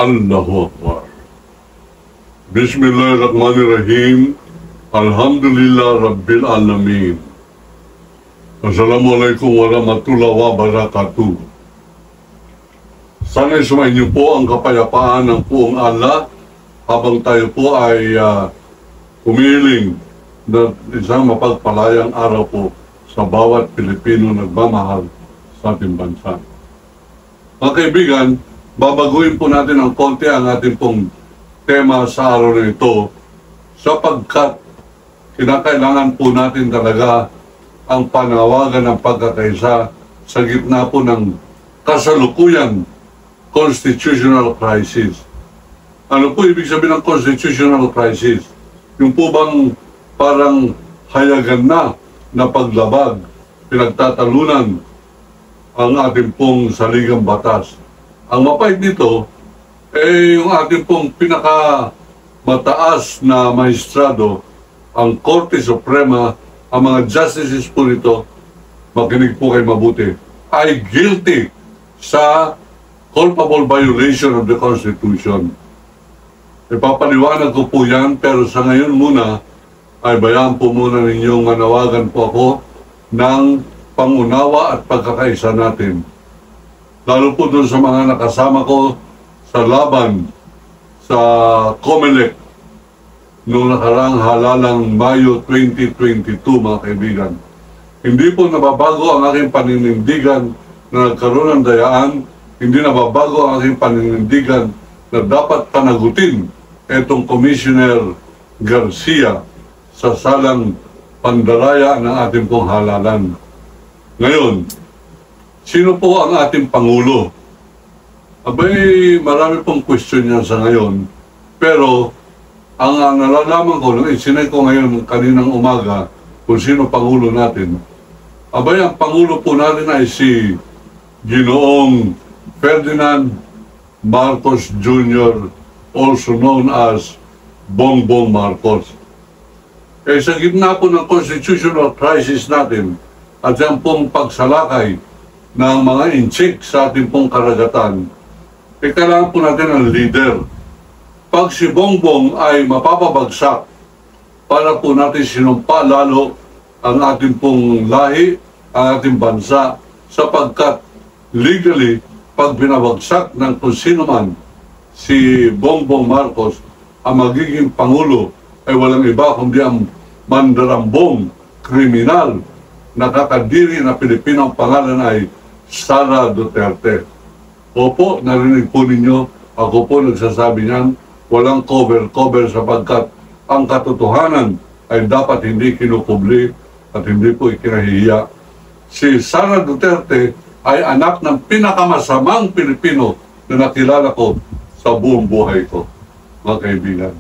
Allahu Akbar. Bismillahirrahmanirrahim. Alhamdulillah Rabbil Alamin. Assalamualaikum warahmatullahi wabarakatuh. Sana'y sumainyo po ang kapayapaan ng Poong Allah habang tayo po ay humiling na isang mapagpalayang araw po sa bawat Pilipino nagmamahal sa ating bansa. Mga kaibigan, babaguhin po natin ng konti ang ating pong tema sa araw na ito sapagkat kinakailangan po natin talaga ang panawagan ng pagkakaisa sa gitna po ng kasalukuyan constitutional crisis. Ano po ibig sabihin ng constitutional crisis? Yung po bang parang hayagan na paglabag, pinagtatalunan ang ating pong saligang batas. Ang mapait nito, yung ating pong pinakamataas na maestrado, ang Korte Suprema, ang mga justices po nito, makinig po kayo mabuti, ay guilty sa culpable violation of the Constitution. Ipapaliwanag ko po yan, pero sa ngayon muna, ay bayaan po muna ninyong manawagan po ako ng pangunawa at pagkakaisa natin. Lalo po doon sa mga nakasama ko sa laban sa COMELEC noong nakaraang halalang Mayo 2022, mga kaibigan. Hindi po nababago ang aking paninindigan na nagkaroon ng dayaan, hindi nababago ang aking paninindigan na dapat panagutin itong Commissioner Garcia sa salang pandaraya ng ating pong halalan. Ngayon, sino po ang ating Pangulo? Abay, marami pong question niya sa ngayon, pero ang nalalaman ko, isinay ko ngayon kaninang umaga kung sino Pangulo natin. Abay, ang Pangulo po natin ay si Ginoong Ferdinand Marcos Jr., also known as Bongbong Marcos. Sa gitna po ng constitutional crisis natin at yung pong pagsalakay ng mga inchik sa ating pong karagatan, kailangan po natin ang leader. Pag si Bongbong ay mapapabagsak, para po natin sinumpa lalo ang ating pong lahi, ang ating bansa, sapagkat legally, pag binabagsak ng kung sino man si Bongbong Marcos, ang magiging Pangulo ay walang iba kundi ang mandarambong, kriminal, nakakadiri na Pilipino. Ang pangalan ay Sara Duterte. Opo, narinig po ninyo, ako po nagsasabi niyan, walang cover sapagkat ang katotohanan ay dapat hindi kinukubli at hindi po ikinahihiya. Si Sara Duterte ay anak ng pinakamasamang Pilipino na nakilala ko sa buong buhay ko, mga kaibigan.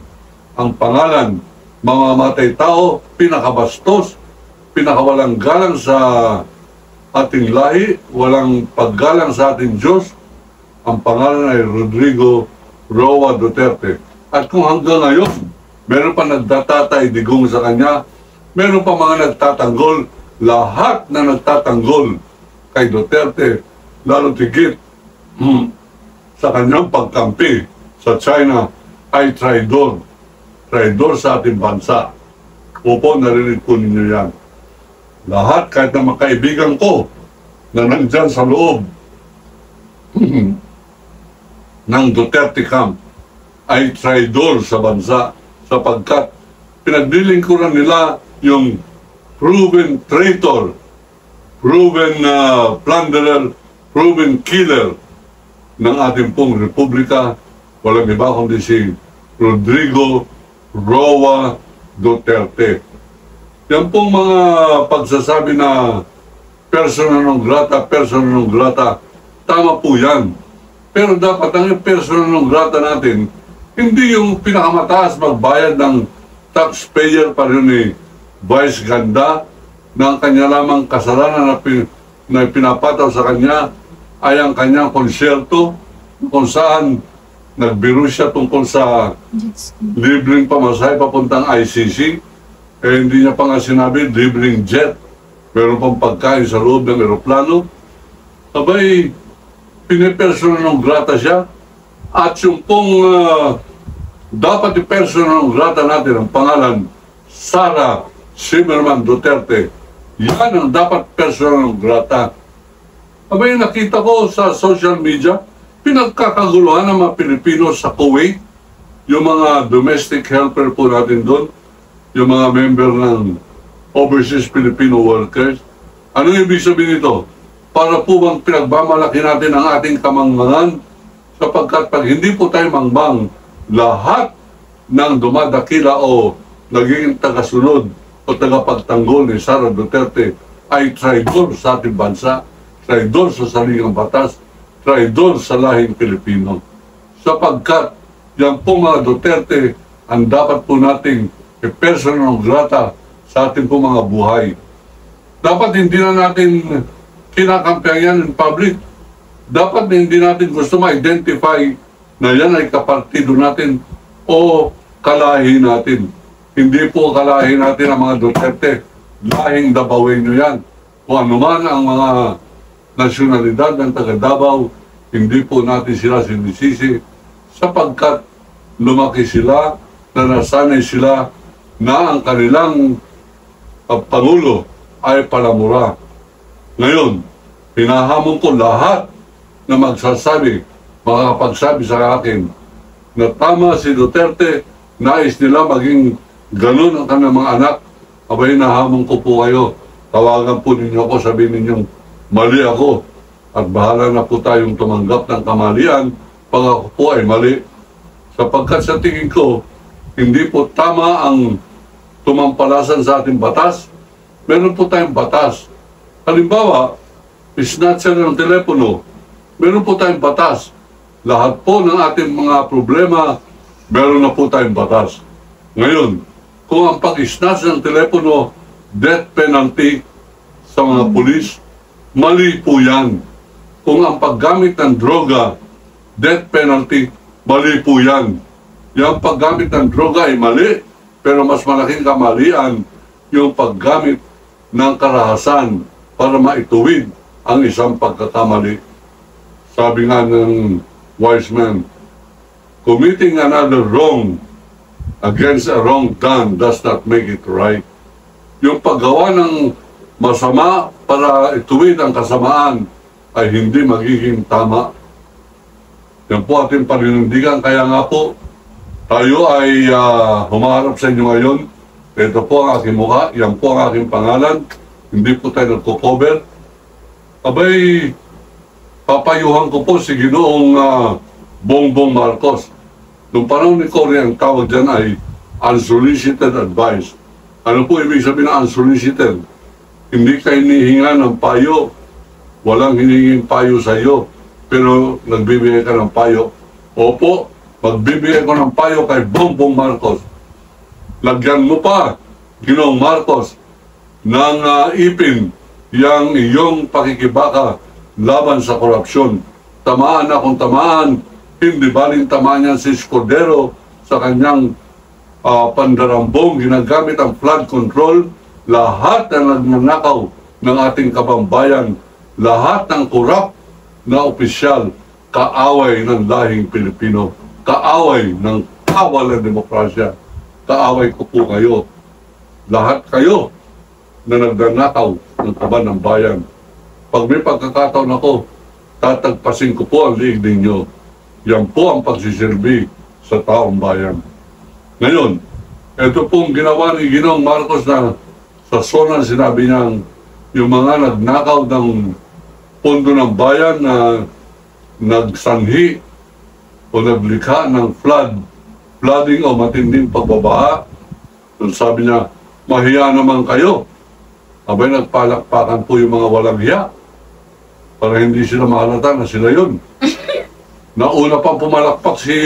Ang pangalan, mamamatay tao, pinakabastos, pinakawalang galang sa ating lahi, walang paggalang sa ating Diyos. Ang pangalan ay Rodrigo Roa Duterte. At kung hanggang ngayon, meron pa nagtatatay digong sa kanya, meron pa mga nagtatanggol, lahat na nagtatanggol kay Duterte, lalo tigit sa kanyang pagkampi sa China, ay traidor. Traidor sa ating bansa. Opo, narinig po ninyo yan. Lahat, kahit na makaibigan ko na nandyan sa loob ng Duterte camp, ay traidor sa bansa sapagkat pinaglilingkuran nila yung proven traitor, proven plunderer, proven killer ng ating pong republika. Walang iba kundi si Rodrigo Roa Duterte. Yan pong mga pagsasabi na persona non grata, tama po yan. Pero dapat ang persona non grata natin, hindi yung pinakamataas magbayad ng taxpayer pa rin ni Vice Ganda, na ang kanya lamang kasalanan na pinapataw sa kanya ay ang kanyang konsyerto kung saan nagbiro siya tungkol sa libreng pamasahe papuntang ICC. Hindi niya pa nga sinabi libreng jet, meron pang pagkain sa loob ng eroplano. Abay, pinipersona ng grata siya. At yung pong dapat i-personal grata natin ang pangalan Sara Zimmerman Duterte, yan ang dapat personal grata. Abay, nakita ko sa social media, pinagkakaguluhan ng mga Pilipino sa Kuwait, yung mga domestic helper po natin doon, yung mga member ng Overseas Filipino Workers. Ano ibig sabihin nito? Para po bang pinagmamalaki natin ang ating kamangmangan? Sapagkat pag hindi po tayo mangbang, lahat ng dumadakila o naging tagasunod o tagapagtanggol ni Sara Duterte ay traidor sa ating bansa, traidor sa saligang batas, traidor sa lahing Pilipino. Sapagkat yan po mga Duterte ang dapat po nating i-personal grata sa ating po mga buhay. Dapat hindi na natin kinakampihan yan in public. Dapat hindi natin gusto ma-identify na yan ay kapartido natin o kalahi natin. Hindi po kalahi natin ang mga Duterte. Lahing Dabawenyo yan. Kung anuman ang mga nasyonalidad ng taga-Davao, hindi po natin sila sinisisi sapagkat lumaki sila, na nasanay sila na ang kanilang Pangulo ay palamura. Ngayon, pinahamon ko lahat na magsasabi, makakapagsabi sa akin na tama si Duterte, nais nila maging ganun ang kanilang mga anak. Abay, nahamon ko po kayo. Tawagan po ninyo ako, sabihin ninyong mali ako at bahala na po tayong tumanggap ng kamalian pag ako po ay mali. Sapagkat sa tingin ko, hindi po tama ang tumampalasan sa ating batas. Meron po tayong batas. Halimbawa, snatcher ng telepono, meron po tayong batas. Lahat po ng ating mga problema, meron na po tayong batas. Ngayon, kung ang pag-snatch ng telepono, death penalty sa mga pulis, mali po yan. Kung ang paggamit ng droga, death penalty, mali po yan. Yung paggamit ng droga ay mali, pero mas malaking kamalian yung paggamit ng karahasan para maituwid ang isang pagkakamali. Sabi nga ng wise man, committing another wrong against a wrong done does not make it right. Yung paggawa ng masama para ituwid ang kasamaan ay hindi magiging tama. Yan po ating paninindigan. Kaya nga po, tayo ay humaharap sa inyo ngayon. Ito po ang aking mukha, yan po ang aking pangalan. Hindi po tayo nagko-cover. Abay, papayuhan ko po si Ginoong Bongbong Marcos. Noong panahon ni Cory, ang tawag dyan ay unsolicited advice. Ano po ibig sabihin ng unsolicited? Hindi kayo hinihinga ng payo. Walang hinihinging payo sa iyo. Pero nagbibigay ka ng payo. Opo, magbibigay ko ng payo kay Bongbong Marcos. Lagyan mo pa, Ginoong Marcos, ng ipin yang iyong pakikibaka laban sa korupsyon. Tamaan na kung tamaan, hindi baling tamaan yan si Escudero sa kanyang pandarambong, ginagamit ang flood control, lahat na nagnanakaw ng ating kabambayan, lahat ng korap na opisyal, kaaway ng lahing Pilipino, kaaway ng kawal ng demokrasya. Kaaway ko po kayo. Lahat kayo na nagnanakaw ng kaban ng bayan. Pag may pagkakataon ako, tatagpasin ko po ang liig ninyo. Yan po ang pagsisilbi sa taong bayan. Ngayon, ito pong ginawa ni Ginoong Marcos na sa Sonan, sinabi niyang yung mga nagnakaw ng pondo ng bayan na nagsanhi o naglikha ng flooding o matinding pagbabaha. So sabi niya, mahiya naman kayo. Abay, nagpalakpakan po yung mga walang hiya para hindi sila mahalata na sila yun. Nauna pang pumalakpak si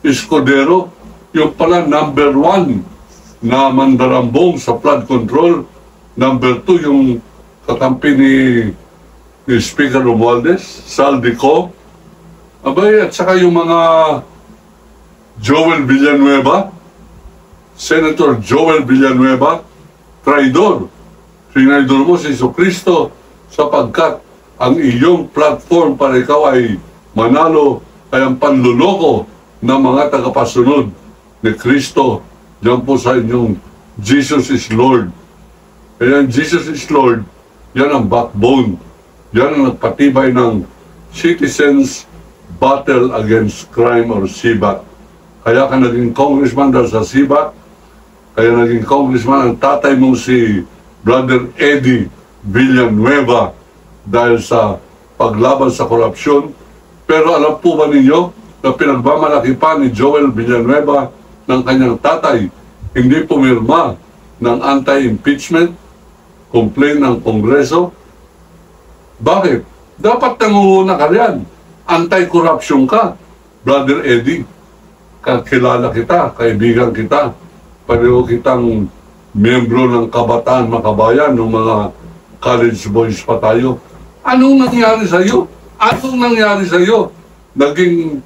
Escudero, yung pala number 1 na mandarambong sa flood control. Number 2, yung kakampi ni Speaker Romualdez, Saldico. Abay, at saka yung mga Joel Villanueva, Senator Joel Villanueva, traidor. Trinaidor mo si Jesucristo sapagkat ang iyong platform para ikaw ay manalo ay ang panluloko ng mga tagapasunod ni Kristo. Diyan po sa inyong Jesus is Lord. Kaya Jesus is Lord, yan ang backbone. Yan ang nagpatibay ng citizens battle against crime or CBAT. Kaya ka naging congressman dahil sa CBAT, kaya naging congressman ang tatay mo si Brother Eddie Villanueva dahil sa paglaban sa korupsyon. Pero alam po ba ninyo na pinagmamalaki pa ni Joel Villanueva ng kanyang tatay, hindi pumirma ng anti-impeachment complaint ng Kongreso? Bakit? Dapat nangunguna ka riyan. Anti-corruption ka, Brother Eddie. Kakilala kita, kaibigan kita. Pareho kitang miyembro ng Kabataan Makabayan, ng mga college boys pa tayo. Anong nangyari sa iyo? Anong nangyari sa iyo? Naging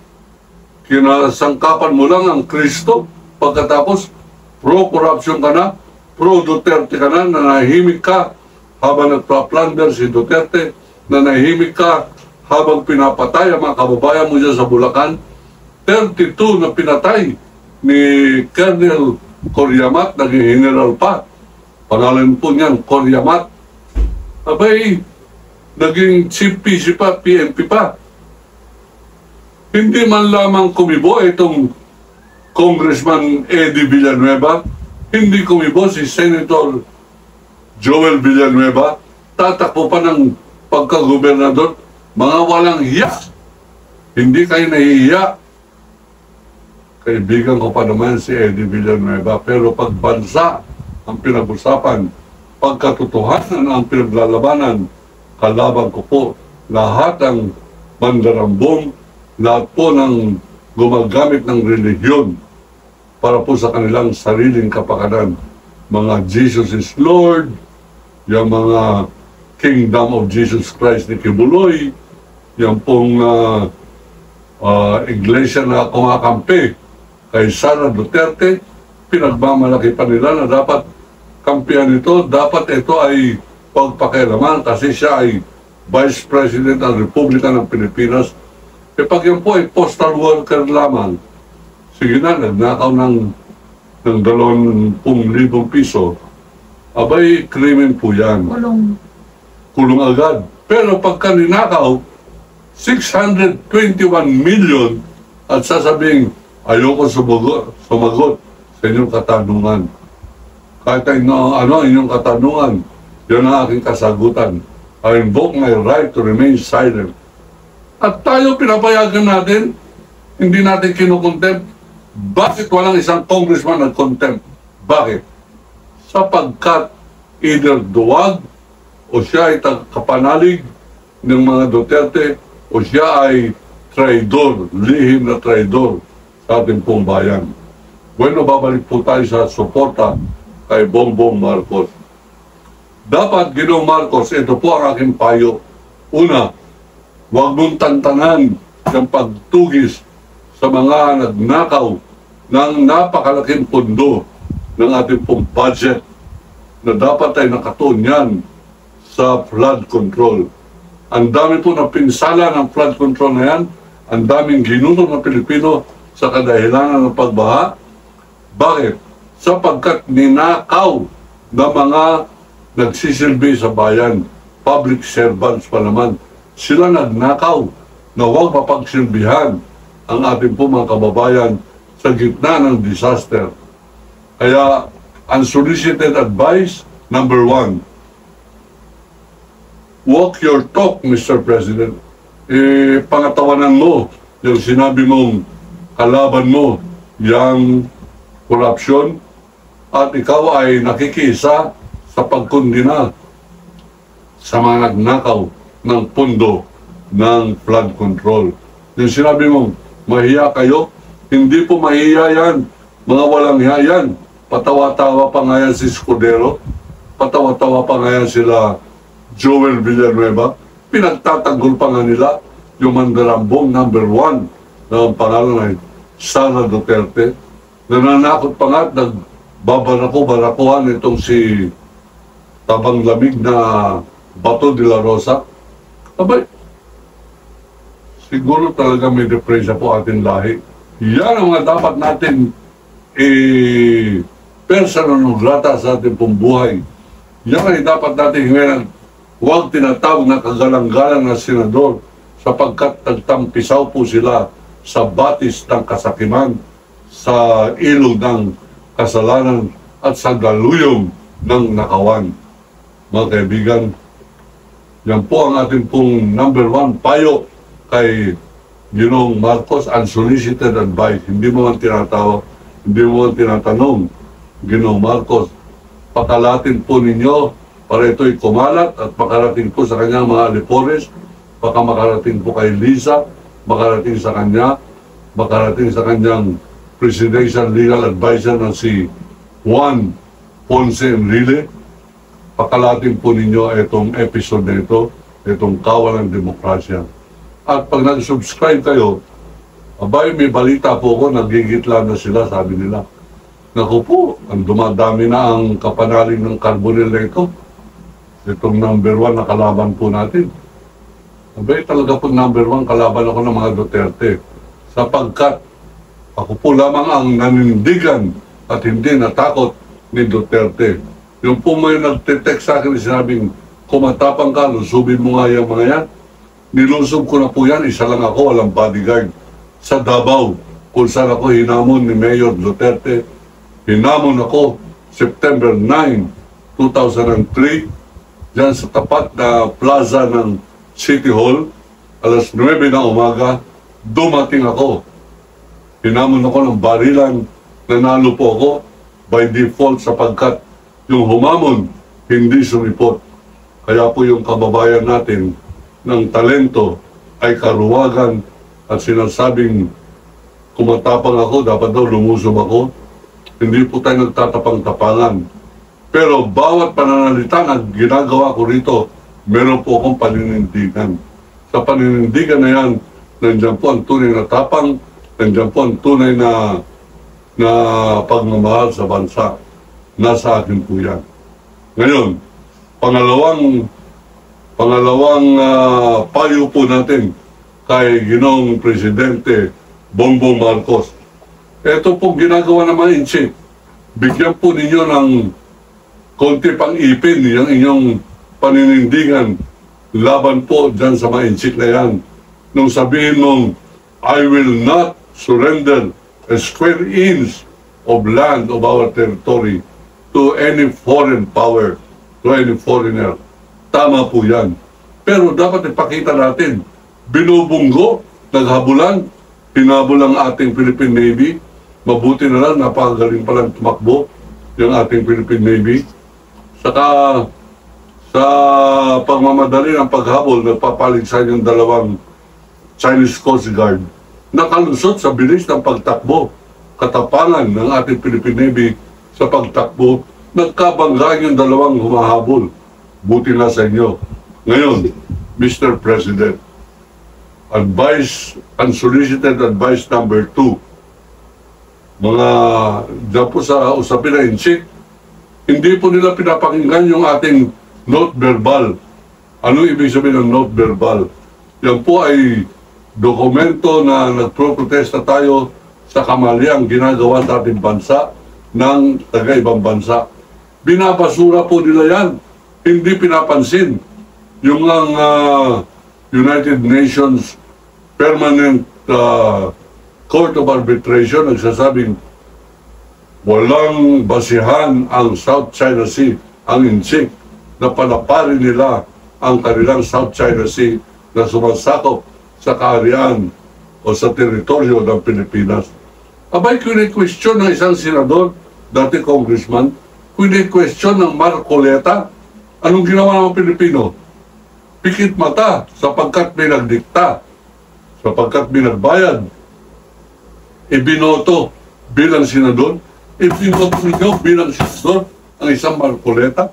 kinasangkapan mo lang ang Kristo, pagkatapos pro-corruption ka na, pro-Duterte ka na, nanahimik ka habang nagpa-plunder si Duterte, nanahimik ka habang pinapatay ang mga kababayan mo dyan sa Bulacan. 32 na pinatay ni Colonel Coriamat, naging general pa. Pangalan po niyan, Coriamat. Abay, naging chief PC pa, PNP pa. Hindi man lamang kumibo itong Congressman Eddie Villanueva, hindi kumibo si Senator Joel Villanueva, tatakbo pa ng pagkagobernador. Mga walang hiya. Hindi kayo nahihiya. Kaibigan ko pa naman si Eddie Villanueva, pero pag bansa ang pinag-usapan, pagkatotohanan ang pinaglalabanan, kalaban ko po lahat ang mandarambong, lahat po ng gumagamit ng relihiyon para po sa kanilang sariling kapakanan. Mga Jesus is Lord, yung mga Kingdom of Jesus Christ ni Kibuloy, yung pong iglesia na kumakampi kay Sara Duterte, pinagmamalaki pa nila na dapat kampihan ito, dapat ito ay pagpakialaman kasi siya ay Vice President ng Republika ng Pilipinas. E pag yan po ay postal worker lamang, sige na, nagnakaw ng 20,000 piso, abay, krimen po yan. Kulong agad. Pero pagka ninakaw, 621 million at sasabing, ayoko sumagot sa inyong katanungan. Kahit ano inyong katanungan, yun ang aking kasagutan. I invoke my right to remain silent. At tayo pinapayagan natin, hindi natin kinukontempt. Bakit walang isang congressman nag-contempt? Bakit? Sapagkat either duwag o siya ay kapanalig ng mga Duterte o siya ay traidor, lihim na traidor sa ating pong bayan. Bueno, babalik po tayo sa suporta kay Bongbong Marcos. Dapat, Ginoong Marcos, ito po ang aking payo. Una, huwag mong tantanan ng pagtugis sa mga nagnakaw ng napakalaking pundo ng ating pong budget na dapat ay nakatuon yan sa flood control. Ang dami po na pinsala ng flood control na yan, ang daming ginuno ng Pilipino sa kadahilanan ng pagbaha. Bakit? Sapagkat ninakaw ng mga nagsisilbi sa bayan, public servants pa naman. Sila nagnakaw na huwag mapagsilbihan ang ating po mga kababayan sa gitna ng disaster. Kaya, unsolicited advice, number 1, walk your talk, Mr. President. Pangatawanan mo yung sinabi mong kalaban mo, yung korupsyon, at ikaw ay nakikisa sa pagkundina sa mga nagnakaw ng pundo ng flood control. Yung sinabi mong, mahiya kayo, hindi po mahiya yan. Mga walang hiya yan. Patawa-tawa pa nga yan si Escudero. Patawa-tawa pa nga yan sila Joel Villanueva. Pinagtatanggol pa nga nila yung mandarambong number 1 na ang pangalan ay Sara Duterte. Nananakot pa nga at nagbabarako-barakuhan itong si Tabang Lamig na Bato de la Rosa. Abay, siguro talaga may depresya po ating lahi. Yan ang mga dapat natin personal grata sa ating pong buhay. Yan ay dapat natin ngayon, huwag tinatawag na kagalang-galang na senador sapagkat nagtampisaw po sila sa batis ng kasakiman, sa ilog ng kasalanan at sa galuyong ng nakawan. Mga kaibigan, yan po ang ating pong number 1 payo kay Ginoong Marcos, unsolicited advice. Hindi mo man tinatawag, hindi mo man tinatanong, Ginoong Marcos, pakalatin po ninyo para ito'y kumalat at makarating po sa kanyang mga alipores, baka makarating po kay Lisa, makarating sa kanya, makarating sa kanyang presidential legal advisor na si Juan Ponce Enrile. Pakalatin po ninyo itong episode na ito, itong Kawalang Demokrasya. At pag nag-subscribe kayo, abay, may balita po ko, nagigitla na sila, sabi nila. Naku po, ang dumadami na ang kapanaling ng Carbonell na ito. Itong number 1 na kalaban po natin. Abay, talaga po number 1 kalaban ako ng mga Duterte. Sapagkat ako po lamang ang nanindigan at hindi natakot ni Duterte. Yung po may nagte-text sa akin, sinabing, kumatapang ka, lusubin mo nga yung mga yan. Nilusog ko na po yan, isa lang ako, walang bodyguard. Sa Davao, kung saan ako hinamon ni Mayor Duterte, hinamon ako September 9, 2003, dyan sa tapat na plaza ng City Hall, alas 9 na umaga, dumating ako. Hinamon ako ng barilan, nanalo po ako by default sapagkat yung humamon, hindi sumipot. Kaya po yung kababayan natin ng talento ay karuwagan at sinasabing kumatapang ako, dapat daw lumusob ako. Hindi po tayo nagtatapang-tapangan. Pero bawat pananalita na ginagawa ko rito, meron po akong paninindigan. Sa paninindigan na yan, nandiyan po ang tunay na tapang, nandiyan po ang tunay na pagmamahal sa bansa. Nasa akin po yan. Ngayon, pangalawang payo po natin kay Ginoong Presidente Bongbong Marcos. Ito po ginagawa ng mga inchik. Bigyan po ninyo ng konti pang ipin yung inyong paninindigan laban po dyan sa mga inchik na yan. Nung sabihin mong, I will not surrender a square inch of land of our territory to any foreign power, to any foreigner. Tama po yan. Pero dapat ipakita natin, binubunggo, naghabulan, hinabol ang ating Philippine Navy. Mabuti na lang, napakagaling palang tumakbo yung ating Philippine Navy. Saka sa pagmamadali ng paghabol, nagpapaligsan yung dalawang Chinese Coast Guard. Nakalusot sa bilis ng pagtakbo, katapangan ng ating Philippine Navy sa pagtakbo, nagkabanggaan yung dalawang humahabol. Buti na sa inyo. Ngayon, Mr. President, advice, unsolicited advice number 2. Mga dyan po sa usapin na inchik, hindi po nila pinapakinggan yung ating note verbal. Ano ibig sabihin ng note verbal? Yan po ay dokumento na nagpro-protesta tayo sa kamaliang ginagawa sa ating bansa ng taga-ibang bansa. Binabasura po nila yan. Hindi pinapansin. Yung ang United Nations Permanent Court of Arbitration nagsasabing walang basihan ang South China Sea, ang inchik, na palaparin nila ang kanilang South China Sea na sumasakop sa kaharian o sa teritoryo ng Pilipinas. Abay, kini-question ng isang senador, dati congressman, kini-question ng Marcoleta, anong ginawa ng Pilipino? Pikit mata sapagkat may nagdikta, sapagkat may nagbayad. Ibinoto bilang senador, ibinoto ninyo bilang senador ang isang Marcoleta.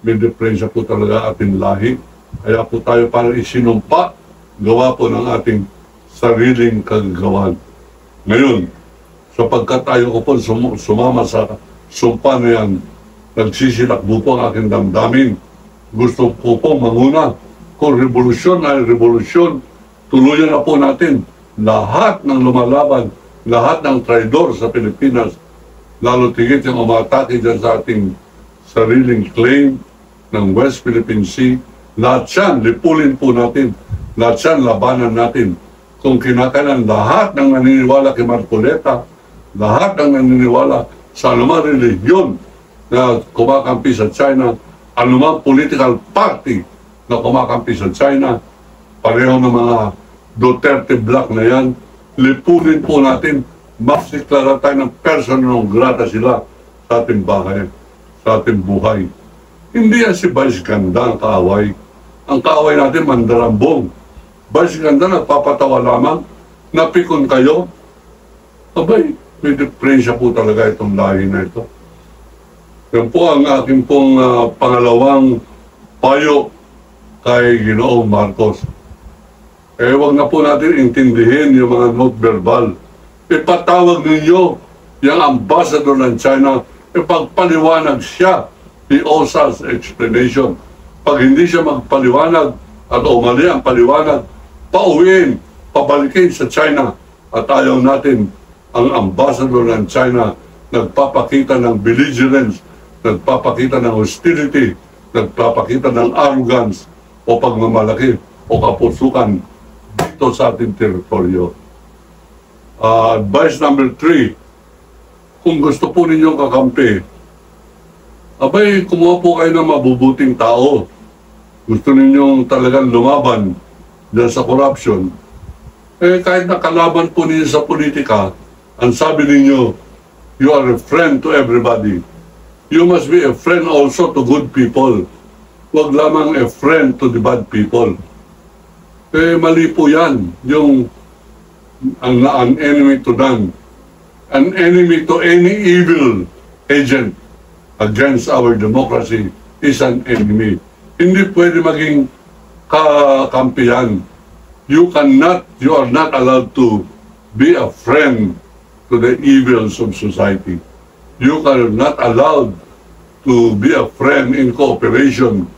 May depresya po talaga ating lahi. Kaya po tayo parang isinumpa, gawa po ng ating sariling kagagawan. Ngayon, sapagkat tayo ko po sumama sa sumpa na yan, nagsisilakbo po ang aking damdamin. Gusto ko po manguna. Kung revolusyon ay revolusyon tuluyan na po natin lahat ng lumalaban, lahat ng traidor sa Pilipinas, lalo tigit yung umatake dyan sa ating sariling claim ng West Philippine Sea. Lahat yan, lipulin po natin. Lahat yan, labanan natin. Kung kinakailan lahat ng naniniwala kay Marcoleta, lahat ng naniniwala sa anumang religiyon na kumakampi sa China, anumang political party na kumakampi sa China, pareho ng mga Duterte Black na yan, lipulin po natin, maksiklara tayo ng persona non grata sila sa ating bahay, sa ating buhay. Hindi yan si Vice Ganda ang kaaway. Ang kaaway natin, mandarambong. Vice Ganda, nagpapatawa lamang, napikon kayo. Abay, may diferensya po talaga itong lahi na ito. Yan po ang aking pong pangalawang payo kay Ginoong Marcos. Wag na po natin intindihin yung mga note verbal. Ipatawag ninyo yung ambassador ng China, ipagpaliwanag siya. He owes us explanation. Pag hindi siya magpaliwanag at umali ang paliwanag, pauwiin, pabalikin sa China. At ayaw natin ang ambassador ng China nagpapakita ng belligerence, nagpapakita ng hostility, nagpapakita ng arrogance o pagmamalaki o kapusukan dito sa ating teritoryo. Advice number 3, kung gusto po ninyong kakampi, abay, kumuha po kayo ng mabubuting tao. Gusto ninyong talagang lumaban dyan sa corruption. Kahit nakalaban po ninyo sa politika, ang sabi ninyo, you are a friend to everybody. You must be a friend also to good people. Huwag lamang a friend to the bad people. Mali po yan. Yung an enemy to none. An enemy to any evil agent against our democracy is an enemy. Hindi pwede maging kakampihan. You are not allowed to be a friend to the evils of society. You are not allowed to be a friend in cooperation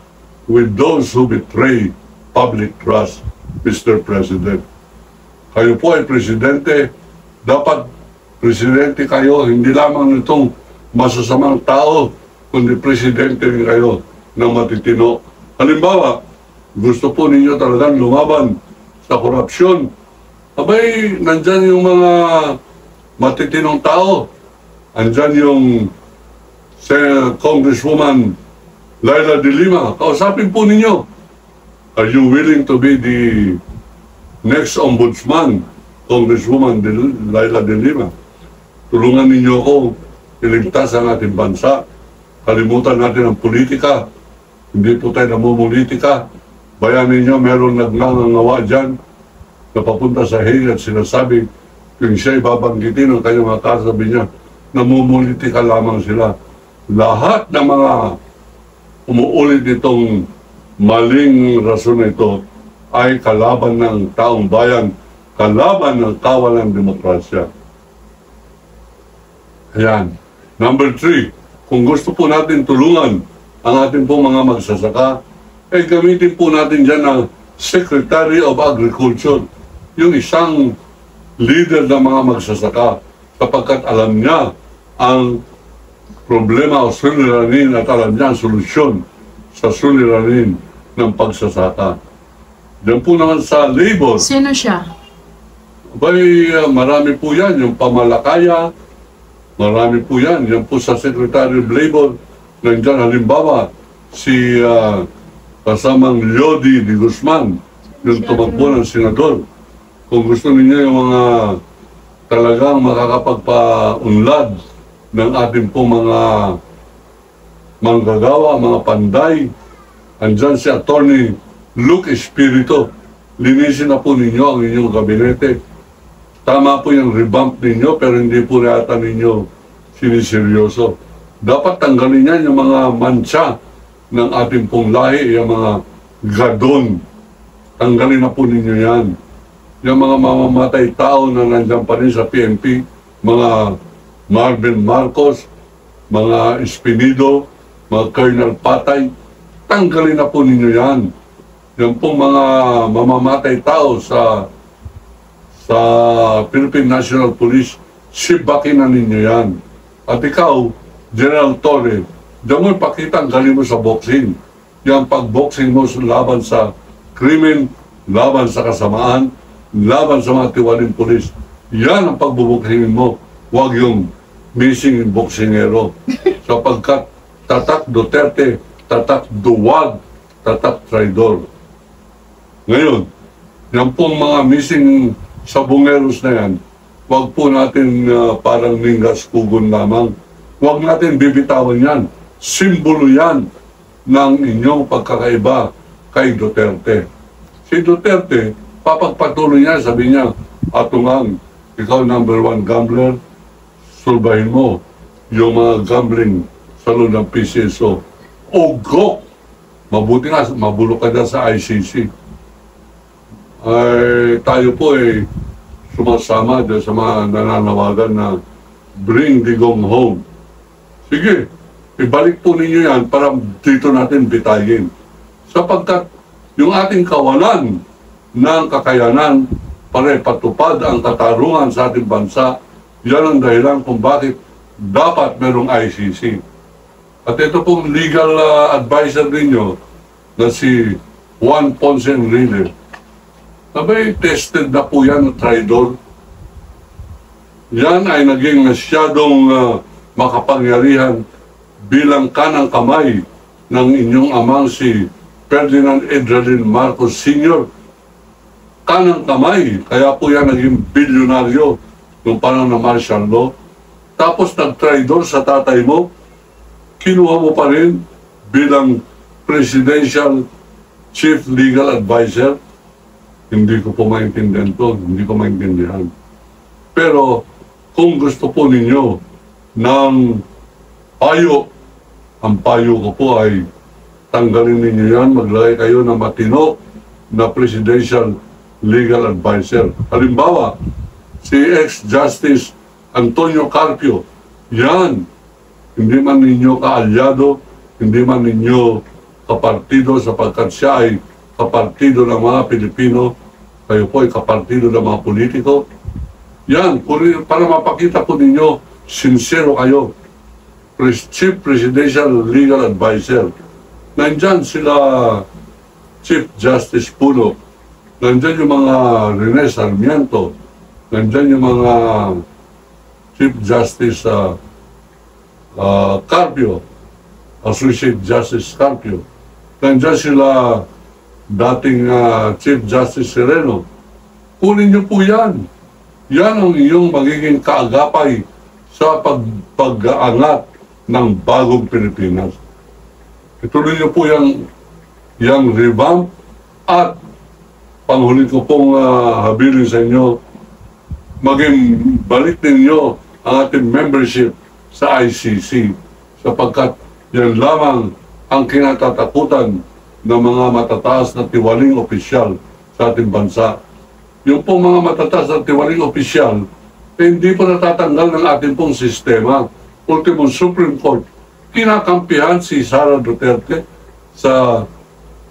with those who betray public trust, Mr. President. Kayo po ay presidente, dapat presidente kayo, hindi lamang nitong masasamang tao, kundi presidente rin kayo ng matitino. Halimbawa, gusto po ninyo talagang lumaban sa korupsyon. Abay, nandyan yung mga matitinong tao. Andyan yung Congresswoman Laila de Lima. Kausapin po ninyo. Are you willing to be the next ombudsman, Congresswoman Laila de Lima? Tulungan ninyo ako iligtas ang ating bansa. Kalimutan natin ang politika. Hindi po tayo namumulitika. Bayan ninyo, meron nagngangawa dyan na papunta sa Hague at sinasabi kung siya ibabanggitin ang kanyang mga kasabi niya, namumulitika lamang sila. Lahat ng mga umuulit itong maling rason na ito ay kalaban ng taong bayan, kalaban ng kawalan demokrasya. Ayan. Number 3, kung gusto po natin tulungan ang ating pong mga magsasaka, gamitin po natin dyan ang Secretary of Agriculture, yung isang leader ng mga magsasaka, sapagkat alam niya ang problema o suliranin at alam niya ang solusyon sa suliranin ng pagsasaka. Diyan po naman sa labor. Sino siya? Marami po yan. Yung pamalakaya, marami po yan. Yan po sa Secretary of Labor. Nandiyan halimbawa si kasamang Lodi de Guzman, yung tumakbo ng senador. Kung gusto ninyo yung mga talagang makakapagpaunlad ng ating pong mga manggagawa, mga panday, andyan si Attorney Luke Espiritu. Linisin na po ninyo ang inyong gabinete. Tama po yung revamp ninyo, pero hindi po yata ninyo siniseryoso. Dapat tanggalin yan yung mga mancha ng ating pong lahi, yung mga gadon. Tanggalin na po ninyo yan. Yung mga mamamatay tao na nandiyan pa rin sa PNP, mga Marvin Marcos, mga Espinido, mga Colonel Patay, tanggalin na po ninyo yan. Yung pong mga mamamatay tao sa Philippine National Police, sibakin na ninyo yan. At ikaw, General Torre, diyan mo ipakita ang galing mo sa boxing. Yung pag-boxing mo laban sa krimen, laban sa kasamaan, laban sa mga tiwaling pulis. Yan ang pagbuboksingin mo. Huwag yung missing boksingero. Sapagkat tatak Duterte, tatak Duwag, tatak Traidor. Ngayon, yan pong mga missing sabongeros na yan, huwag po natin parang ningas kugon lamang. Huwag natin bibitawan yan. Simbolo yan ng inyong pagkakaiba kay Duterte. Si Duterte, papagpatuloy niya, sabi niya, Atungang, ikaw #1 gambler, sulbahin mo yung mga gambling sa loob ng PCSO. Ugok! Mabuti nga, mabulok ka dyan sa ICC. Ay, tayo po ay sumasama dyan sa mga nananawagan na bring Digong home. Sige, ibalik po ninyo yan para dito natin bitayin. Sapagkat yung ating kawalan ng kakayanan para ipatupad ang katarungan sa ating bansa, yan ang dahilan kung bakit dapat merong ICC. At ito pong legal advisor ninyo na si Juan Ponce Enrile, sabay tested na po yan ng traidor. Yan ay naging masyadong makapangyarihan bilang kanang kamay ng inyong amang si Ferdinand Edralin Marcos Sr. Kanang kamay, kaya po yan naging bilyonaryo nung panahon ng martial law. Tapos nag-traidor sa tatay mo, kinuha mo pa rin bilang Presidential Chief Legal Advisor. Hindi ko po maintindihan to, hindi ko maintindihan. Pero kung gusto po ninyo ng payo, ang payo ko po ay tanggalin ninyo yan, maglagay kayo ng matino na Presidential Legal Advisor. Halimbawa, si ex-Justice Antonio Carpio, yan, hindi man ninyo kaalyado, hindi man ninyo kapartido sapagkat siya ay kapartido ng mga Pilipino, kayo po ay kapartido ng mga politiko. Yan, para mapakita po ninyo, sincero kayo. Chief Presidential Legal Advisor. Nandyan sila Chief Justice Puno. Nandyan yung mga Rene Sarmiento. Nandyan yung mga Chief Justice Carpio. Associate Justice Carpio. Nandyan sila dating Chief Justice Sereno. Kunin niyo po yan. Yan ang iyong magiging kaagapay sa pag-aangat ng bagong Pilipinas. Ituloy niyo po yung revamp at panghuli ko pong habilin sa inyo, maging balik ninyo ang ating membership sa ICC sapagkat yan lamang ang kinatatakutan ng mga matataas na tiwaling opisyal sa ating bansa. Yung pong mga matataas na tiwaling opisyal, hindi po natatanggal ng ating pong sistema. Ultimo Supreme Court, kinakampihan si Sara Duterte sa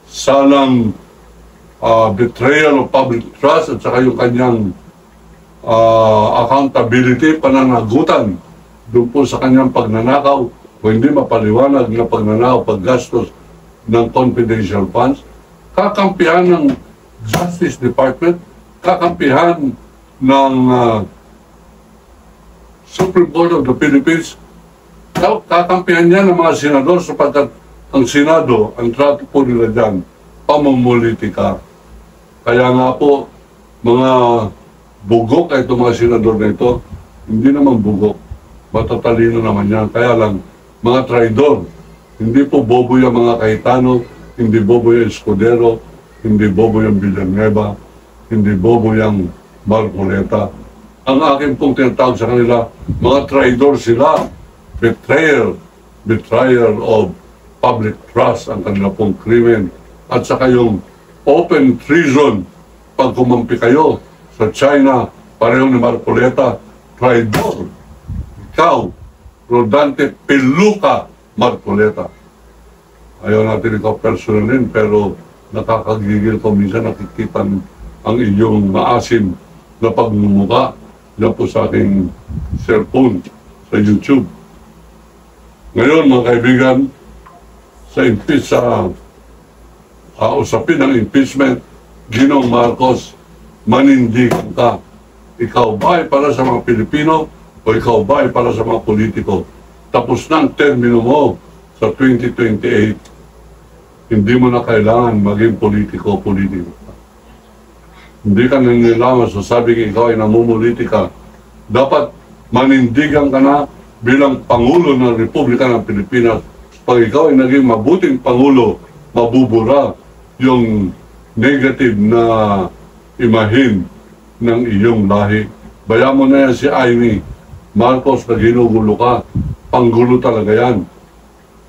salang betrayal of public trust at saka yung kanyang accountability, pananagutan doon po sa kanyang pagnanakaw o hindi mapaliwanag na pagnanakaw, paggastos ng confidential funds. Kakampihan ng Justice Department, kakampihan ng Supreme Court of the Philippines, kakampihan niya ng mga senador sapagkat ang Senado, ang trato po nila dyan, pamumulitika. Kaya nga po, mga bugok ay itong mga senador na ito, hindi naman bugok, matatalino naman yan. Kaya lang, mga traidor, hindi po bobo yung mga Cayetano, hindi bobo yung Escudero, hindi bobo yung Villanueva, hindi bobo yung Marcoleta. Ang akin pong tinatawag sa kanila, mga traidor sila, betrayal of public trust ang kanila pong krimen. At saka yung open treason, pag kumampi kayo sa China, pareho ni Marcoleta, traidor. Ikaw, Rodante Piluca Marcoleta. Ayaw natin ikaw personalin, pero nakakagigil ko. Minsan nakikita ang iyong maasim na pagmumuka na po sa aking cellphone sa YouTube. Ngayon, mga kaibigan, sa usapin ng impeachment, Ginoong Marcos, manindigan ka. Ikaw ba ay para sa mga Pilipino o ikaw ba ay para sa mga politiko? Tapos na ang termino mo sa 2028. Hindi mo na kailangan maging politiko. Hindi ka nanilaman sa sabing ikaw ay namumulitika. Dapat manindigan ka na bilang Pangulo ng Republika ng Pilipinas. Pag ikaw ay naging mabuting Pangulo, mabubura yung negative na imahin ng iyong lahi. Bayan mo na yan si Amy Marcos na ginugulo ka. Panggulo talaga yan.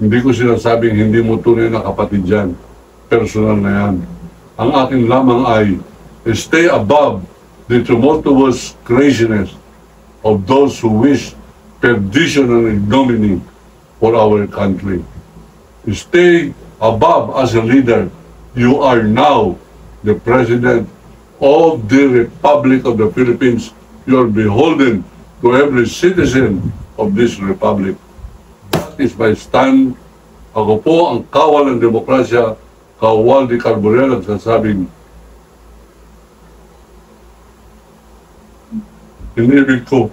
Hindi ko sinasabing hindi mo tunay na kapatid yan. Personal na yan. Ang akin lamang ay stay above the tumultuous craziness of those who wish perdition and ignominy for our country. Stay above as a leader. You are now the President of the Republic of the Philippines. You are beholden to every citizen of this Republic. That is my stand. Ako po ang kawal ng demokrasya, kawal ni Carbonell ang sasabing inibig ko.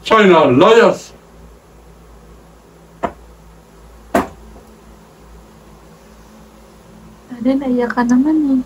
China, liars! Ate, naiyak ka naman eh.